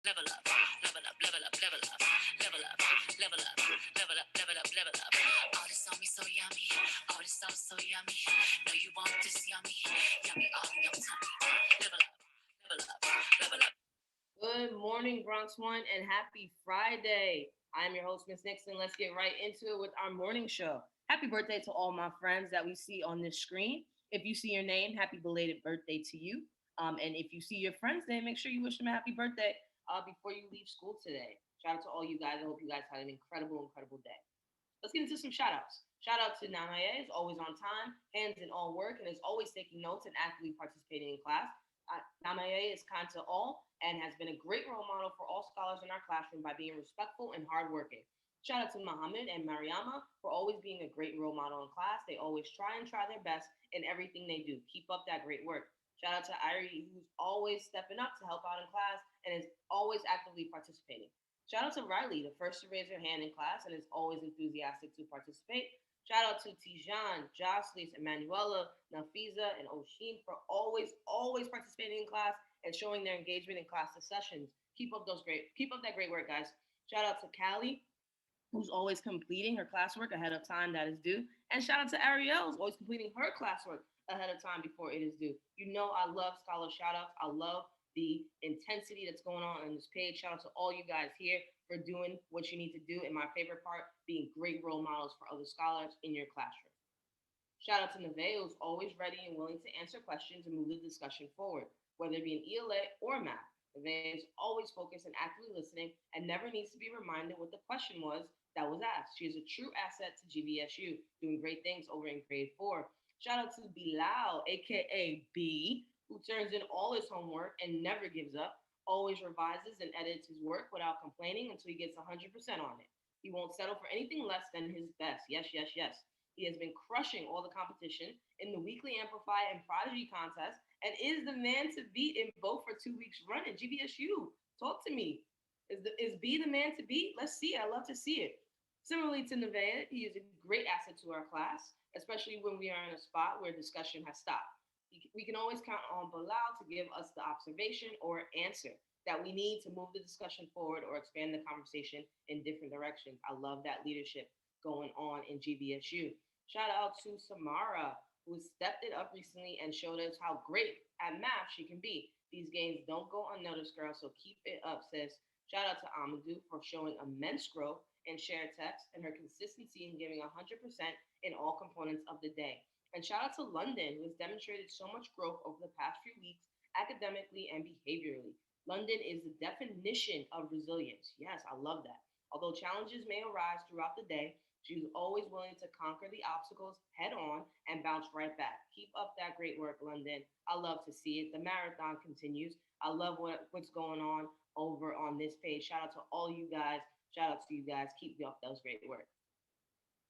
Level up, level up, level up, level up, level up, level up, level up, level up, level up. All this on me so yummy, all this sauce so yummy. Know you want this yummy, yummy all in your tummy. Level up, level up, level up. Good morning, Bronx One, and happy Friday. I'm your host, Miss Nixon. Let's get right into it with our morning show. Happy birthday to all my friends that we see on this screen. If you see your name, happy belated birthday to you. And if you see your friends, then make sure you wish them a happy birthday before you leave school today. Shout out to all you guys. I hope you guys had an incredible, incredible day. Let's get into some shout outs. Shout out to Namaye, is always on time, hands in all work, and is always taking notes and actively participating in class. Namaye is kind to all and has been a great role model for all scholars in our classroom by being respectful and hardworking. Shout out to Muhammad and Mariama for always being a great role model in class. They always try their best in everything they do. Keep up that great work. Shout out to Irie, who's always stepping up to help out in class and is always actively participating. Shout out to Riley, the first to raise her hand in class and is always enthusiastic to participate. Shout out to Tijan, Jocelyn, Emanuela, Nafiza, and Oshin for always participating in class and showing their engagement in class sessions. Keep up that great work, guys. Shout out to Callie, who's always completing her classwork ahead of time that is due. And shout out to Ariel, who's always completing her classwork ahead of time before it is due. You know I love scholar shout outs. I love the intensity that's going on this page. Shout out to all you guys here for doing what you need to do. And my favorite part, being great role models for other scholars in your classroom. Shout out to Neve, who's always ready and willing to answer questions and move the discussion forward, whether it be in ELA or math. Neve is always focused and actively listening and never needs to be reminded what the question was that was asked. She is a true asset to GVSU, doing great things over in grade 4. Shout out to Bilal, aka B, who turns in all his homework and never gives up, always revises and edits his work without complaining until he gets 100% on it. He won't settle for anything less than his best. Yes, yes, yes. He has been crushing all the competition in the weekly Amplify and Prodigy contest and is the man to beat in both for 2 weeks running. GVSU, talk to me. Is B the man to beat? Let's see it. I love to see it. Similarly to Nevea, he is a great asset to our class, especially when we are in a spot where discussion has stopped. We can always count on Bilal to give us the observation or answer that we need to move the discussion forward or expand the conversation in different directions. I love that leadership going on in GVSU. Shout out to Samara, who stepped it up recently and showed us how great at math she can be. These games don't go unnoticed, girl, so keep it up, sis. Shout out to Amadou for showing immense growth in shared text and her consistency in giving 100% in all components of the day. And shout out to London, who has demonstrated so much growth over the past few weeks, academically and behaviorally. London is the definition of resilience. Yes, I love that. Although challenges may arise throughout the day, she's always willing to conquer the obstacles head on and bounce right back. Keep up that great work, London. I love to see it. The marathon continues. I love what's going on over on this page. Shout out to all you guys. Shout out to you guys. Keep up those great work.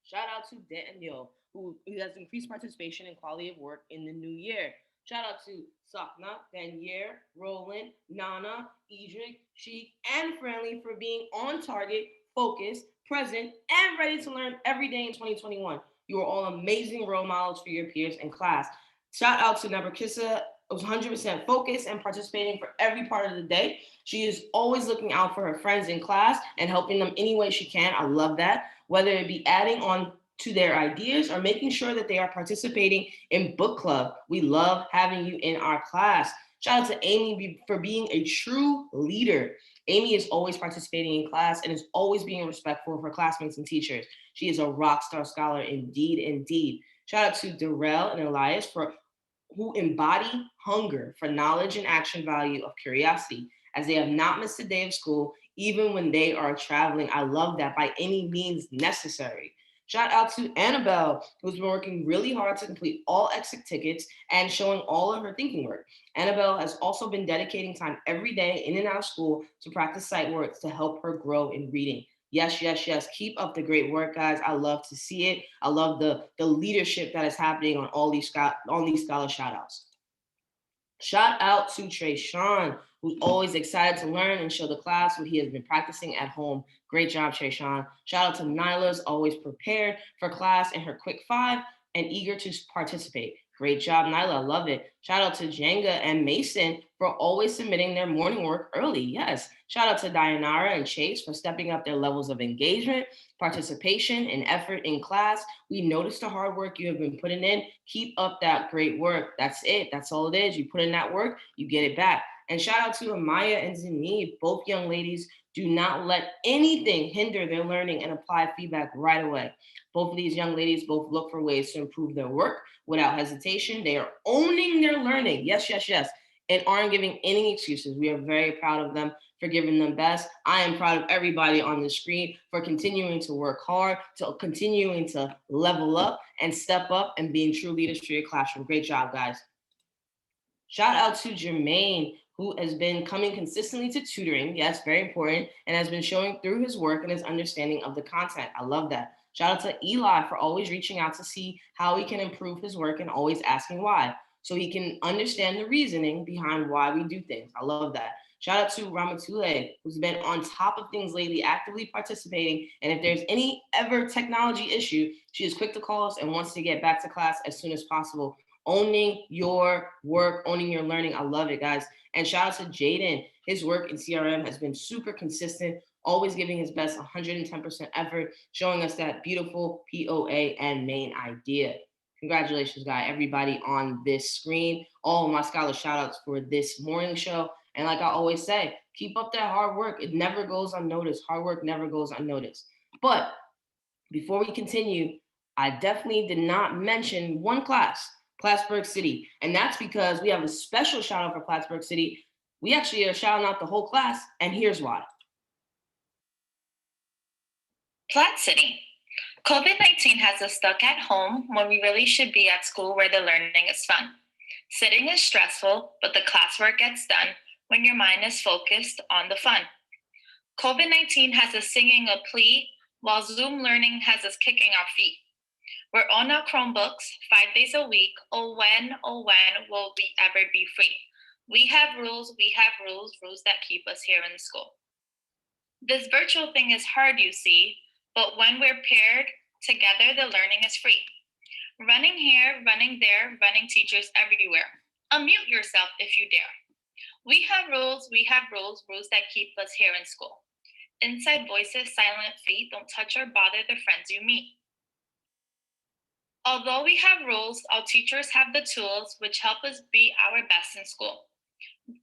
Shout out to Daniel, who has increased participation and quality of work in the new year. Shout out to Sakna, Danier, Roland, Nana, Edric, Sheik, and Friendly for being on target, focused, present, and ready to learn every day in 2021. You are all amazing role models for your peers in class. Shout out to Nabrakissa, who's 100% focused and participating for every part of the day. She is always looking out for her friends in class and helping them any way she can. I love that. Whether it be adding on to their ideas or making sure that they are participating in book club. We love having you in our class. Shout out to Amy for being a true leader. Amy is always participating in class and is always being respectful of her classmates and teachers. She is a rock star scholar indeed, indeed. Shout out to Darrell and Elias for who embody hunger for knowledge and action value of curiosity, as they have not missed a day of school, even when they are traveling. I love that by any means necessary. Shout out to Annabelle, who's been working really hard to complete all exit tickets and showing all of her thinking work. Annabelle has also been dedicating time every day in and out of school to practice sight words to help her grow in reading. Yes, yes, yes. Keep up the great work, guys. I love to see it. I love the leadership that is happening on all these scholar shout outs. Shout out to Trey Sean, who's always excited to learn and show the class what he has been practicing at home. Great job, Trey Sean. Shout out to Nyla's, always prepared for class and her quick five and eager to participate. Great job, Nyla. I love it. Shout out to Jenga and Mason for always submitting their morning work early. Yes. Shout out to Dayanara and Chase for stepping up their levels of engagement, participation, and effort in class. We noticed the hard work you have been putting in. Keep up that great work. That's it. That's all it is. You put in that work, you get it back. And shout out to Amaya and Zanib, both young ladies. Do not let anything hinder their learning and apply feedback right away. Both of these young ladies both look for ways to improve their work without hesitation. They are owning their learning. Yes, yes, yes. And aren't giving any excuses. We are very proud of them for giving them best. I am proud of everybody on the screen for continuing to work hard, to continuing to level up and step up and being true leaders for your classroom. Great job, guys. Shout out to Jermaine, who has been coming consistently to tutoring. Yes, very important, and has been showing through his work and his understanding of the content. I love that. Shout out to Eli for always reaching out to see how he can improve his work and always asking why, so he can understand the reasoning behind why we do things. I love that. Shout out to Ramatule, who's been on top of things lately, actively participating. And if there's any ever technology issue, she is quick to call us and wants to get back to class as soon as possible. Owning your work, owning your learning. I love it, guys. And shout out to Jaden. His work in CRM has been super consistent, always giving his best 110% effort, showing us that beautiful POA and main idea. Congratulations, guys, everybody on this screen. All of my scholar shout outs for this morning show. And like I always say, keep up that hard work. It never goes unnoticed. Hard work never goes unnoticed. But before we continue, I definitely did not mention one class, Plattsburgh City. And that's because we have a special shout out for Plattsburgh City. We actually are shouting out the whole class, and here's why. Platt City. COVID-19 has us stuck at home when we really should be at school where the learning is fun. Sitting is stressful, but the classwork gets done when your mind is focused on the fun. COVID-19 has us singing a plea, while Zoom learning has us kicking our feet. We're on our Chromebooks 5 days a week. Oh when will we ever be free? We have rules that keep us here in school. This virtual thing is hard, you see, but when we're paired together, the learning is free. Running here, running there, running teachers everywhere. Unmute yourself if you dare. We have rules that keep us here in school. Inside voices, silent feet, don't touch or bother the friends you meet. Although we have rules, our teachers have the tools which help us be our best in school,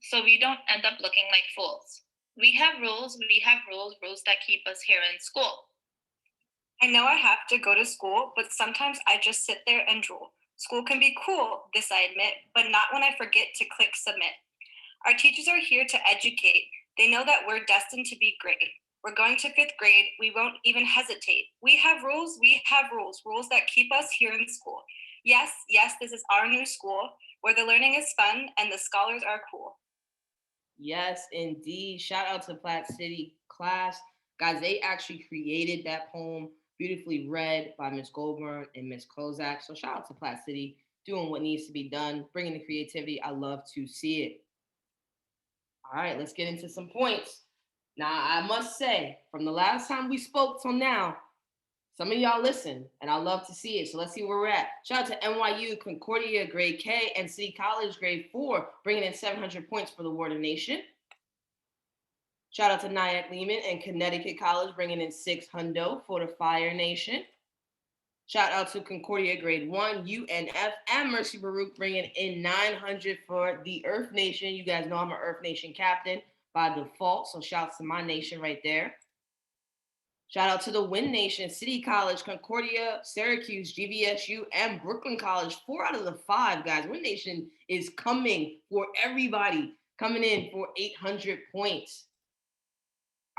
so we don't end up looking like fools. We have rules that keep us here in school. I know I have to go to school, but sometimes I just sit there and drool. School can be cool, this I admit, but not when I forget to click submit. Our teachers are here to educate. They know that we're destined to be great. We're going to 5th grade, we won't even hesitate. We have rules that keep us here in school. Yes, this is our new school, where the learning is fun and the scholars are cool. Yes, indeed. Shout out to Platt City class. Guys, they actually created that poem, beautifully read by Miss Goldburn and Miss Kozak. So shout out to Platt City, doing what needs to be done, bringing the creativity. I love to see it. All right, let's get into some points. Now, I must say, from the last time we spoke till now, some of y'all listen, and I love to see it. So let's see where we're at. Shout out to NYU Concordia grade K and City College grade 4, bringing in 700 points for the Warden Nation. Shout out to Nyack Lehman and Connecticut College, bringing in 600 for the Fire Nation. Shout out to Concordia grade 1, UNF, and Mercy Baruch, bringing in 900 for the Earth Nation. You guys know I'm an Earth Nation captain by default, so shouts to my nation right there. Shout out to the Win Nation, City College, Concordia, Syracuse, GVSU, and Brooklyn College. 4 out of the 5, guys. Win Nation is coming for everybody, coming in for 800 points.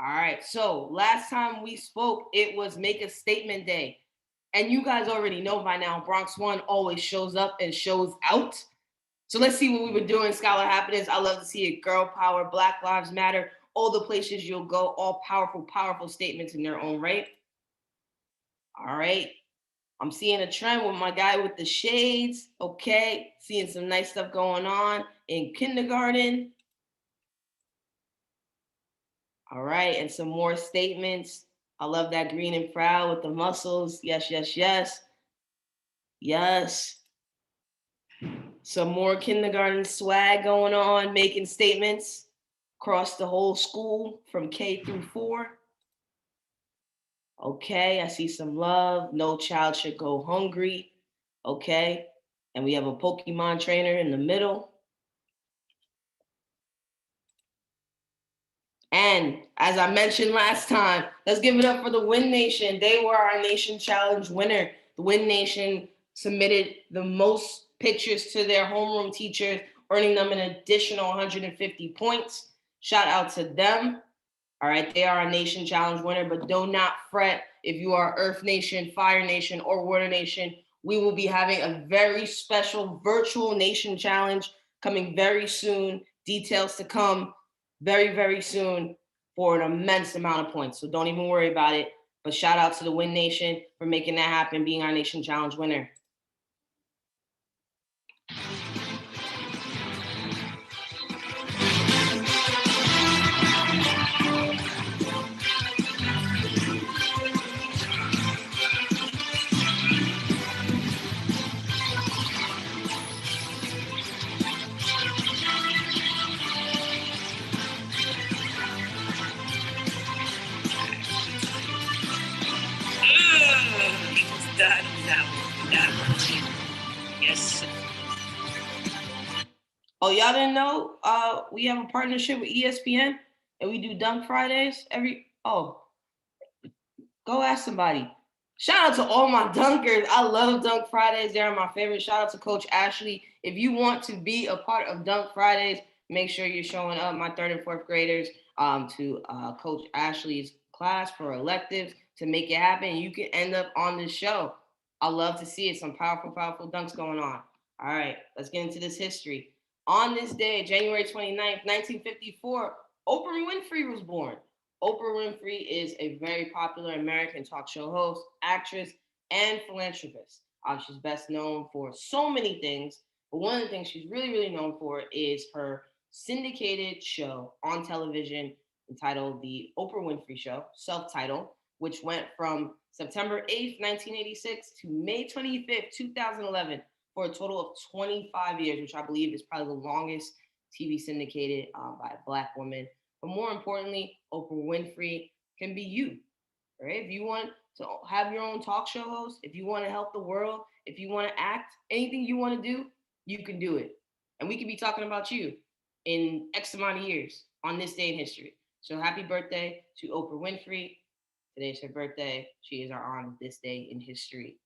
All right, so last time we spoke, it was Make a Statement Day. And you guys already know by now, Bronx One always shows up and shows out. So let's see what we were doing, Scholar Happiness. I love to see it. Girl power, Black Lives Matter, all the places you'll go, all powerful, powerful statements in their own right. All right. I'm seeing a trend with my guy with the shades. Okay. Seeing some nice stuff going on in kindergarten. All right. And some more statements. I love that green and proud with the muscles. Yes, yes, yes. Yes. Some more kindergarten swag going on, making statements across the whole school from K through 4. Okay, I see some love. No child should go hungry. Okay, and we have a Pokemon trainer in the middle. And as I mentioned last time, let's give it up for the Win Nation. They were our Nation Challenge winner. The Win Nation submitted the most pictures to their homeroom teachers, earning them an additional 150 points. Shout out to them. All right, they are a Nation Challenge winner, but do not fret if you are Earth Nation, Fire Nation, or Water Nation. We will be having a very special virtual Nation Challenge coming very soon. Details to come very, very soon for an immense amount of points. So don't even worry about it. But shout out to the Win Nation for making that happen, being our Nation Challenge winner. Done now. Yes. Oh, y'all didn't know? We have a partnership with ESPN, and we do Dunk Fridays go ask somebody. Shout out to all my dunkers. I love Dunk Fridays. They're my favorite. Shout out to Coach Ashley. If you want to be a part of Dunk Fridays, make sure you're showing up, my 3rd and 4th graders, to Coach Ashley's class for electives to make it happen. You can end up on this show. I love to see it. Some powerful, powerful dunks going on. All right, let's get into this history. On this day, January 29th, 1954, Oprah Winfrey was born. Oprah Winfrey is a very popular American talk show host, actress, and philanthropist. She's best known for so many things, but one of the things she's really, really known for is her syndicated show on television entitled The Oprah Winfrey Show, self-titled, which went from September 8th, 1986 to May 25th, 2011, for a total of 25 years, which I believe is probably the longest TV syndicated by a Black woman. But more importantly, Oprah Winfrey can be you, right? If you want to have your own talk show host, if you want to help the world, if you want to act, anything you want to do, you can do it. And we could be talking about you in X amount of years on this day in history. So happy birthday to Oprah Winfrey. Today's her birthday. She is on this day in history.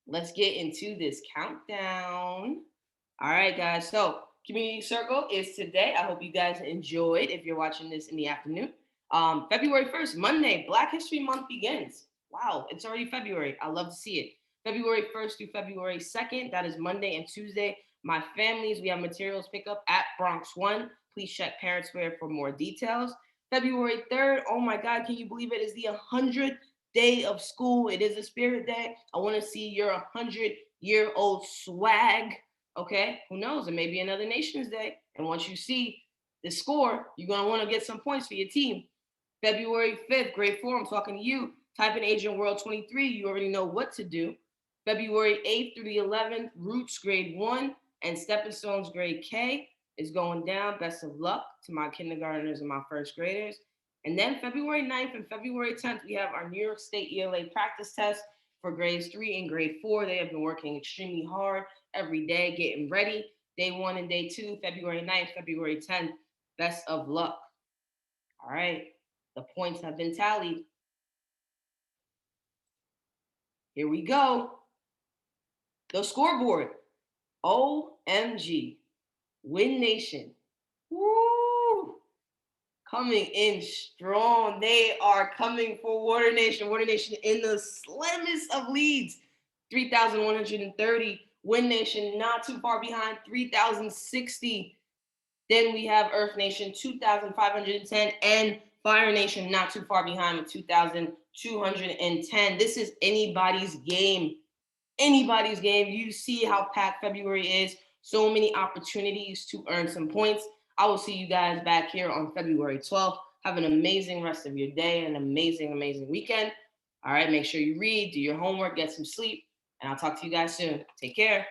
Let's get into this countdown. All right, guys. So Community Circle is today. I hope you guys enjoyed if you're watching this in the afternoon. February 1st, Monday, Black History Month begins. Wow, it's already February. I love to see it. February 1st through February 2nd, that is Monday and Tuesday. My families, we have materials pickup at Bronx 1. Please check ParentsWare for more details. February 3rd, oh my God, can you believe it is the 100th day of school? It is a spirit day. I want to see your 100-year-old swag. Okay, who knows? It may be another Nations Day. And once you see the score, you're going to want to get some points for your team. February 5th, grade 4, I'm talking to you. Type in Agent World 23. You already know what to do. February 8th through the 11th, Roots grade 1 and Stepping Stones grade K is going down. Best of luck to my kindergartners and my first graders. And then February 9th and February 10th, we have our New York State ELA practice test for grades 3 and grade 4. They have been working extremely hard every day, getting ready. Day 1 and day 2, February 9th, February 10th. Best of luck. All right, the points have been tallied. Here we go. The scoreboard. OMG. Win Nation. Woo! Coming in strong. They are coming for Water Nation. Water Nation in the slimmest of leads. 3,130. Win Nation not too far behind. 3,060. Then we have Earth Nation 2,510 and Fire Nation not too far behind with 2,210. This is anybody's game. Anybody's game. You see how packed February is. So many opportunities to earn some points. I will see you guys back here on February 12th. Have an amazing rest of your day, an amazing, amazing weekend. All right, make sure you read, do your homework, get some sleep, and I'll talk to you guys soon. Take care.